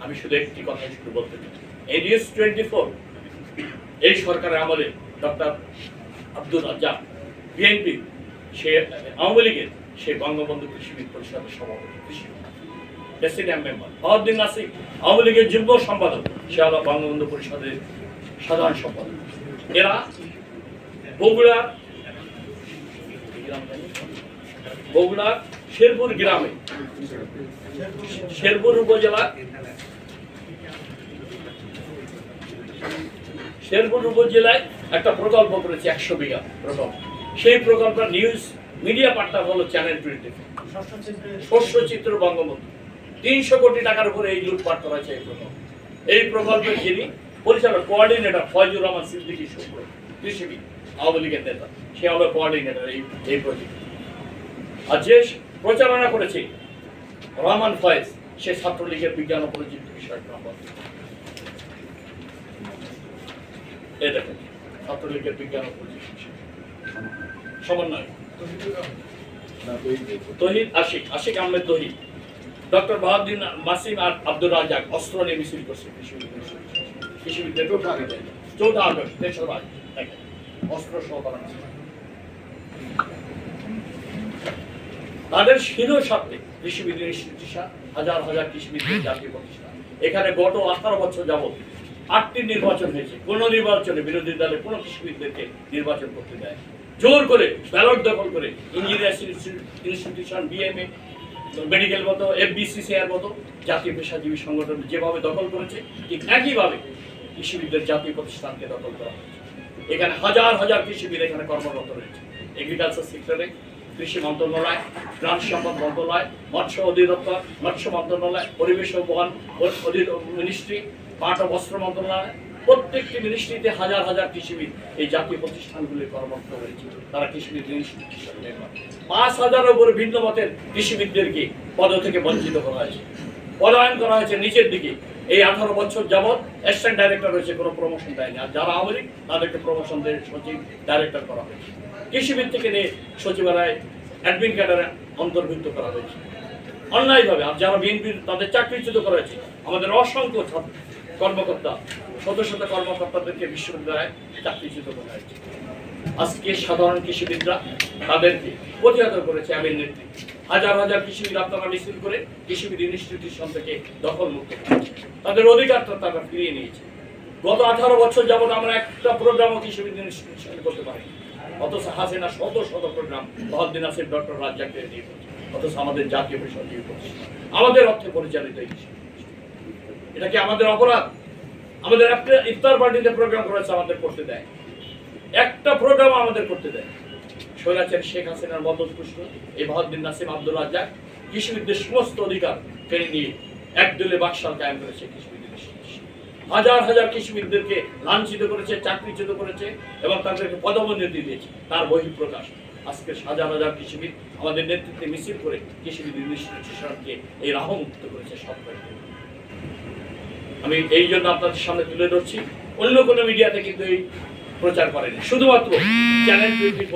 আমি শুধু একটি কথা শুধু বলতে চাই, এই নিউজ 24 এই সরকারের আমলে ডক্টর আব্দুর রাজ্জাক বিএনপি সে আওয়ামী লীগের সে বঙ্গবন্ধু কৃষি পরিষদের সভাপতি, কৃষি প্রেসিডেন্ট মেম্বার। বাহাউদ্দিন নাসির আওয়ামী লীগের যুগ্ম সম্পাদক, সে হলো বঙ্গবন্ধু পরিষদের সাধারণ সম্পাদক। এরা বগুড়ার শেরপুর গ্রামে, শেরপুর উপজেলার শেরপুর উপজেলায় একটা প্রকল্প করেছে 100 বিঘা প্রকল্প। সেই প্রকল্পের নিউজ মিডিয়া পার্টনার হলো চ্যানেল 24, শস্য চিত্র বঙ্গবন্ধু। 300 কোটি টাকার উপরে এই লুটপাট করা হয়েছে। এই প্রকল্পের যিনি পরিচালক কোঅর্ডিনেটর ফয়জুর রহমান সিদ্দিকী শুক্র, কৃষিবিদ আওয়ামী লীগের নেতা, সে হলো কোঅর্ডিনেটর এই প্রজেক্ট। আর যে প্রচারণা করেছে রহমান ফয়েজ, সে ছাত্রলীগের বিজ্ঞান ও প্রযুক্তি বিষয়ক নম্বর। এই দেখেন ছাত্রলীগের বিজ্ঞান ও প্রযুক্তি সমন্বয় তহিদ আশিক আহমেদ তহিদ, ডক্টর বাহাউদ্দিন নাসিম আর আব্দুর রাজ্জাক অস্ত্র নিয়ে মিছিল করছে কৃষিবিদের 14 আগস্ট 3 অস্ত্র সহ তাদের শিরো সাথে কৃষিবিদ ইনস্টিটিউশন, হাজার হাজার কৃষিবিদের জাতীয় প্রতিষ্ঠান। এখানে গত 18 বছর যাবত 8টি নির্বাচন হয়েছে। কোন নির্বাচনে বিরোধী দলের কোন কৃষিবিদদেরকে নির্বাচন করতে দেয়, জোর করে ব্যালট দখল করে ইঞ্জিনিয়ার্স ইনস্টিটিউশন, বিএমএ, মেডিকেল মতো, এফবিসিসিআর মতো জাতীয় পেশাজীবী সংগঠন যেভাবে দখল করেছে, ঠিক একইভাবে কৃষিবিদদের জাতীয় প্রতিষ্ঠানকে দখল করা হয়েছে। এখানে হাজার হাজার কৃষিবিদ এখানে কর্মরত রয়েছে। এগ্রিকালচার সেক্টরে কৃষি মন্ত্রণালয়, গ্রাম সম্পদ মন্ত্রণালয়, মৎস্য অধিদপ্তর, মৎস্য মন্ত্রণালয়, পরিবেশ ও বন মিনিস্ট্রি, পাট ও বস্ত্র মন্ত্রণালয়, প্রত্যেকটি মিনিস্ট্রিতে হাজার হাজার কৃষিবিদ এই জাতীয় প্রতিষ্ঠানগুলি কর্মরত রয়েছে। তারা কৃষিবিদ ইনস্টিটিউশন মেম্বার। 5000-এর উপরে ভিন্ন মতের কৃষিবিদদেরকে পদ থেকে বঞ্চিত করা হয়েছে, পলায়ন করা হয়েছে নিচের দিকে। এই 18 বছর যাবৎ অ্যাসিস্ট্যান্ট ডাইরেক্টর রয়েছে, কোনো প্রমোশন দেয়নি। আর যারা আওয়ামী লীগ তাদেরকে প্রমোশন দিয়ে সচিব ডাইরেক্টর করা হয়েছে। কৃষিবিদ থেকে নিয়ে সচিবালয় অ্যাডমিন ক্যাডারে অন্তর্ভুক্ত করা হয়েছে অন্যায়ভাবে। আর যারা বিএনপির তাদের চাকরিচ্যুত করা হয়েছে। আমাদের অসংখ্য কর্মকর্তা, শত শত কর্মকর্তাদেরকে বিশ্ববিদ্যালয়ে চাকরিচ্যুত করা হয়েছে। আজকে সাধারণ কৃষিবিদরা তাদেরকে প্রতিহত করেছে আমির নেতৃত্বে। হাজার হাজার কৃষিবিদ আপনারা মিছিল করে কৃষিবিদ ইনস্টিটিউশন থেকে দখল মুক্ত করেছে, তাদের অধিকারটা তারা ফিরিয়ে নিয়েছে। গত 18 বছর যাবত আমরা একটা প্রোগ্রামও কৃষিবিদ ইনস্টিটিউশন করতে পারি। অথচ হাসিনা শত শত প্রোগ্রাম বাহাউদ্দিন নাসির, ডক্টর রাজ্জাককে দিয়ে করছে। অথচ আমাদের জাতীয় পেশাজীবী প্রতিষ্ঠান আমাদের অর্থে পরিচালিত এই কৃষি। এটা কি আমাদের অপরাধ? আমাদের একটা ইফতার পার্টিতে প্রোগ্রাম করেছে, আমাদের করতে দেয় একটা প্রোগ্রাম আমাদের করতে দেয়। স্বৈরাচারী শেখ হাসিনার মদতপুষ্ট এই বাহাউদ্দিন নাসিম, আব্দুর রাজ্জাক কৃষিবিদদের সমস্ত অধিকার কেড়ে নিয়ে একদলীয় বাকশাল কায়েম করেছে কৃষিবিদের। হাজার হাজার কৃষিবিদদেরকে লাঞ্ছিত করেছে, চাকরিচ্যুত করেছে এবং তাদেরকে পদোন্নতি দিয়েছে। তার বহিঃপ্রকাশ আজকে হাজার হাজার কৃষিবিদ আমাদের নেতৃত্বে মিছিল করে কৃষিবিদ ইনস্টিটিউশনকে এই রাহমুক্ত করেছে সরকারকে। আমি এই জন্য আপনাদের সামনে তুলে ধরছি। অন্য কোনো মিডিয়াতে কিন্তু এই প্রচার করেনি, শুধুমাত্র চ্যানেল 24